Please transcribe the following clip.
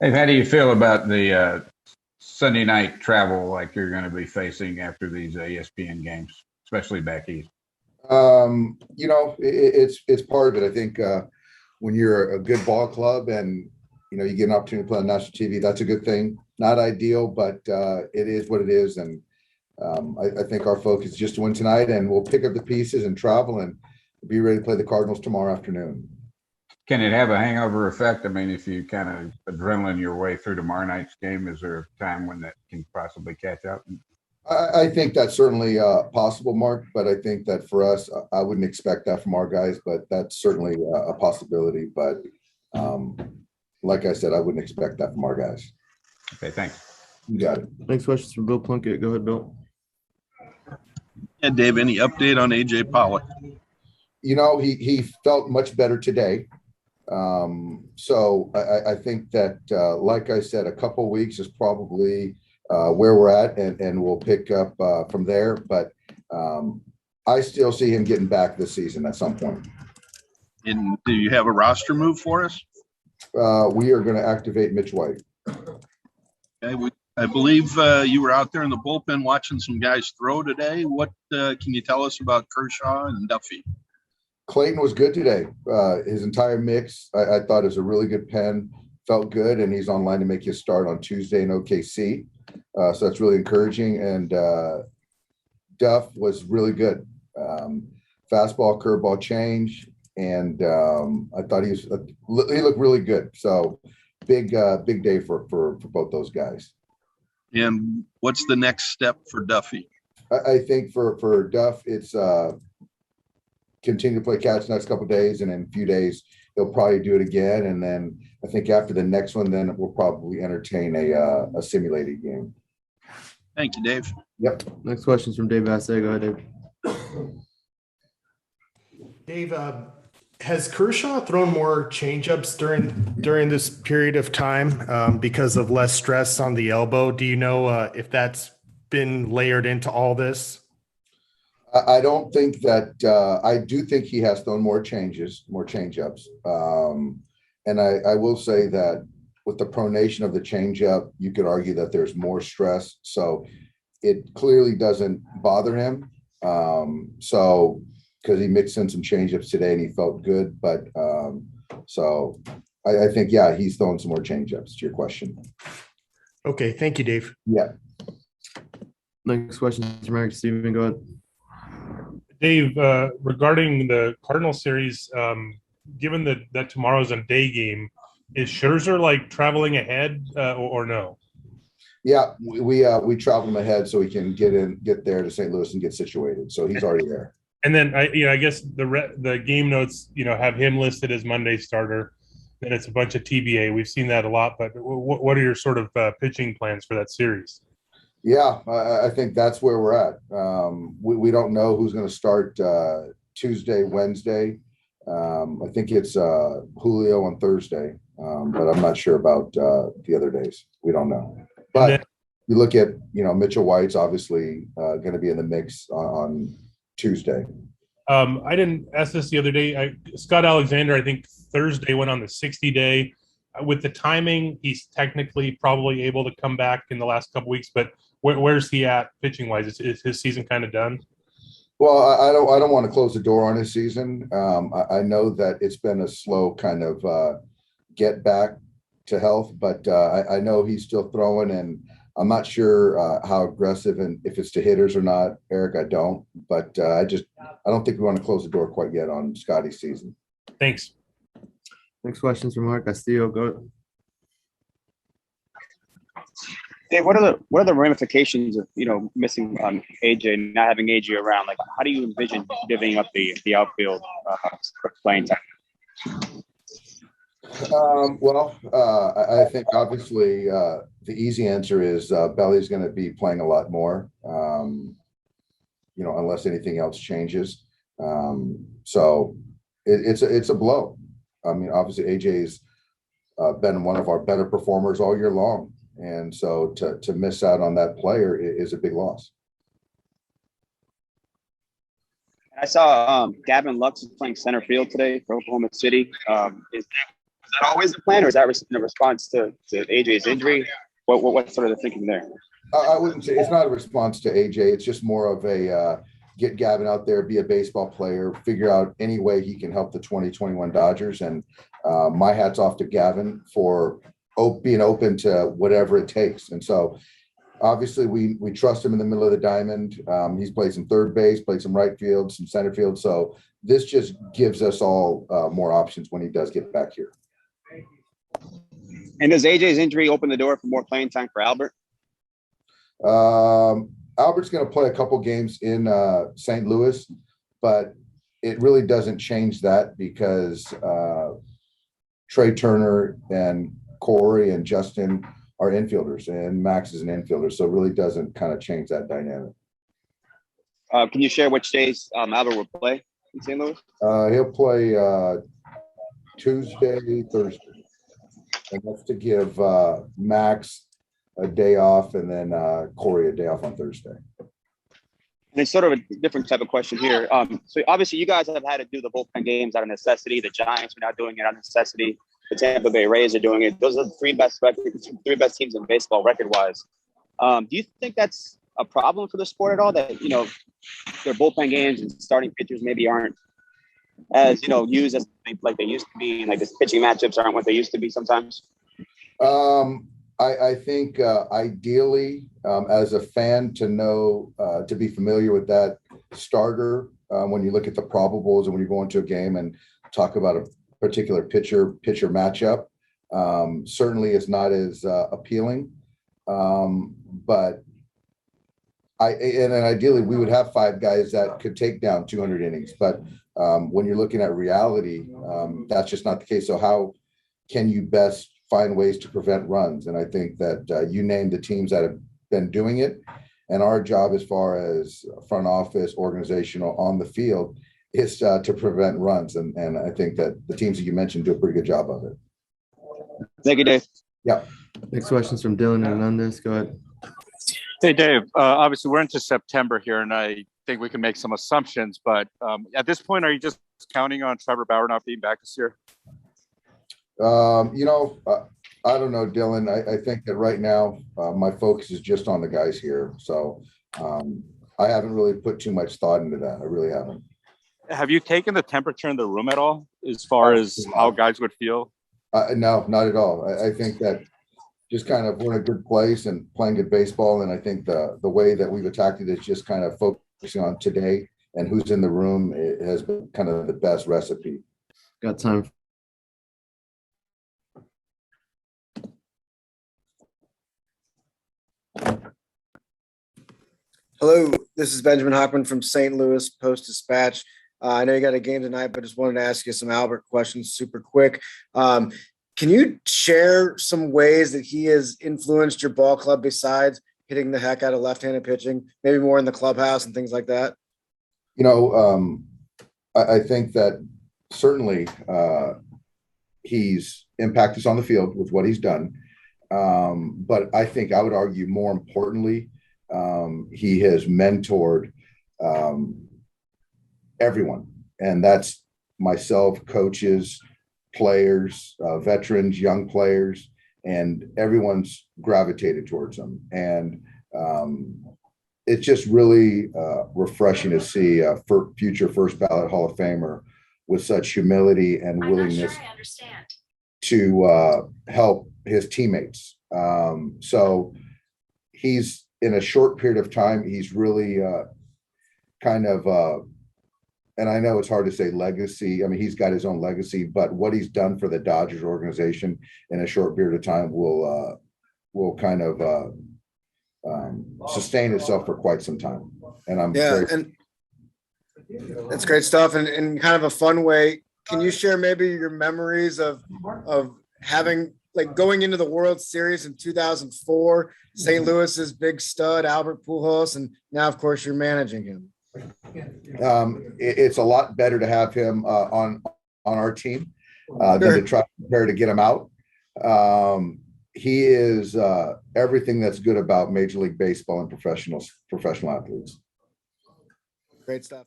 Hey, how do you feel about the Sunday night travel like you're going to be facing after these ESPN games, especially back east? It's part of it. I think when you're a good ball club and you get an opportunity to play on national TV, that's a good thing. Not ideal, but it is what it is. And I think our focus is just to win tonight, and we'll pick up the pieces and travel and be ready to play the Cardinals tomorrow afternoon. Can it have a hangover effect? I mean, if you kind of adrenaline your way through tomorrow night's game, is there a time when that can possibly catch up? I think that's certainly possible, Mark, but I think that for us, I wouldn't expect that from our guys, but that's certainly a possibility. But um, like I said, I wouldn't expect that from our guys. Okay, thanks. You got it. Next question is from Bill Plunkett. Go ahead, Bill. Yeah, Dave, any update on AJ Pollock? He felt much better today. So I think that, like I said, a couple weeks is probably where we're at, and we'll pick up from there. But I still see him getting back this season at some point. And do you have a roster move for us? We are going to activate Mitch White. Okay, I believe you were out there in the bullpen watching some guys throw today. What can you tell us about Kershaw and Duffy? Clayton was good today. His entire mix, I thought, is a really good pen. Felt good, and he's online to make his start on Tuesday in OKC. So that's really encouraging. And Duff was really good. Fastball, curveball change, and I thought he looked really good. So big day for both those guys. And what's the next step for Duffy? I think for Duff, it's continue to play catch the next couple of days, and in a few days he'll probably do it again. And then I think after the next one, then we'll probably entertain a simulated game. Thank you, Dave. Yep. Next question is from Dave Vassay. Go ahead, Dave. Dave, has Kershaw thrown more changeups during this period of time because of less stress on the elbow? Do you know if that's been layered into all this? I don't think that I do think he has thrown more changeups. And I will say that with the pronation of the changeup, you could argue that there's more stress. So it clearly doesn't bother him. So because he mixed in some changeups today and he felt good. But so I think, yeah, he's throwing some more changeups to your question. Okay. Thank you, Dave. Yeah. Next question is from Eric Steven. Go ahead. Dave, regarding the Cardinal series, given that tomorrow's a day game, is Scherzer like traveling ahead or no? Yeah, we traveled him ahead so he can get there to St. Louis and get situated. So he's already there. And then I guess the game notes have him listed as Monday starter. Then it's a bunch of TBA. We've seen that a lot. But what are your sort of pitching plans for that series? Yeah, I think that's where we're at. We don't know who's going to start Tuesday, Wednesday. I think it's Julio on Thursday, but I'm not sure about the other days. We don't know. But you look at, Mitchell White's obviously going to be in the mix on Tuesday. I didn't ask this the other day. Scott Alexander, I think Thursday went on the 60-day. With the timing, he's technically probably able to come back in the last couple weeks, but where's he at pitching wise? Is his season kind of done? Well, I don't want to close the door on his season. I know that it's been a slow kind of get back to health, but I know he's still throwing, and I'm not sure how aggressive and if it's to hitters or not, Eric. I don't, but I don't think we want to close the door quite yet on Scotty's season. Thanks. Next question is from Mark Castillo. Go ahead. Dave, what are the ramifications of missing AJ, not having AJ around? Like, how do you envision divvying up the outfield playing time? I think obviously the easy answer is Belly's going to be playing a lot more, unless anything else changes. So it's a blow. I mean, obviously AJ's been one of our better performers all year long. And so to miss out on that player is a big loss. I saw Gavin Lux is playing center field today for Oklahoma City. Is that that always the plan, or is that in response to AJ's injury? What's sort of the thinking there? I wouldn't say it's not a response to AJ. It's just more of a get Gavin out there, be a baseball player, figure out any way he can help the 2021 Dodgers. And my hat's off to Gavin for being open to whatever it takes. And so obviously we trust him in the middle of the diamond. He's played some third base, played some right field, some center field. So this just gives us all more options when he does get back here. And does AJ's injury open the door for more playing time for Albert? Albert's going to play a couple games in St. Louis, but it really doesn't change that because Trey Turner and Corey and Justin are infielders, and Max is an infielder, so it really doesn't kind of change that dynamic. Can you share which days Albert will play in St. Louis? He'll play Tuesday, Thursday, and that's to give Max a day off and then Corey a day off on Thursday. And it's sort of a different type of question here. So obviously you guys have had to do the bullpen games out of necessity. The Giants are now doing it out of necessity. The Tampa Bay Rays are doing it. Those are the three best teams in baseball record-wise. Do you think that's a problem for the sport at all, that, you know, their bullpen games and starting pitchers maybe aren't as, you know, used as like they used to be, and like the pitching matchups aren't what they used to be sometimes? I think ideally, as a fan, to know, to be familiar with that starter, when you look at the probables and when you go into a game and talk about a particular pitcher matchup, certainly is not as appealing. But ideally we would have 5 guys that could take down 200 innings. But when you're looking at reality, that's just not the case. So how can you best find ways to prevent runs? And I think that you named the teams that have been doing it. And our job as far as front office, organizational, on the field is to prevent runs. And I think that the teams that you mentioned do a pretty good job of it. Thank you, Dave. Yeah. Next question's from Dylan Hernandez. Go ahead. Hey, Dave. Obviously, we're into September here, and I think we can make some assumptions. But at this point, are you just counting on Trevor Bauer not being back this year? You know, I don't know, Dylan. I think that right now my focus is just on the guys here. So I haven't really put too much thought into that. I really haven't. Have you taken the temperature in the room at all as far as how guys would feel? No, not at all. I think that just kind of we're in a good place and playing good baseball. And I think the way that we've attacked it is just kind of focusing on today and who's in the room. It has been kind of the best recipe. Got time. Hello, this is Benjamin Hockman from St. Louis Post-Dispatch. I know you got a game tonight, but just wanted to ask you some Albert questions super quick. Can you share some ways that he has influenced your ball club besides hitting the heck out of left-handed pitching, maybe more in the clubhouse and things like that? You know, I think that certainly he's impacted us on the field with what he's done. But I think I would argue more importantly, he has mentored everyone, and that's myself, coaches, players, veterans, young players, and everyone's gravitated towards him. And it's just really refreshing to see a future first ballot Hall of Famer with such humility and willingness to help his teammates. So he's, in a short period of time, he's really kind of, and I know it's hard to say legacy. I mean, he's got his own legacy, but what he's done for the Dodgers organization in a short period of time will kind of sustain itself for quite some time. And I'm and that's great stuff. And in kind of a fun way, can you share maybe your memories of having, like, going into the World Series in 2004, St. Louis's big stud, Albert Pujols, and now, of course, you're managing him? It's a lot better to have him on our team than to try to prepare to get him out. He is everything that's good about Major League Baseball and professional athletes. Great stuff.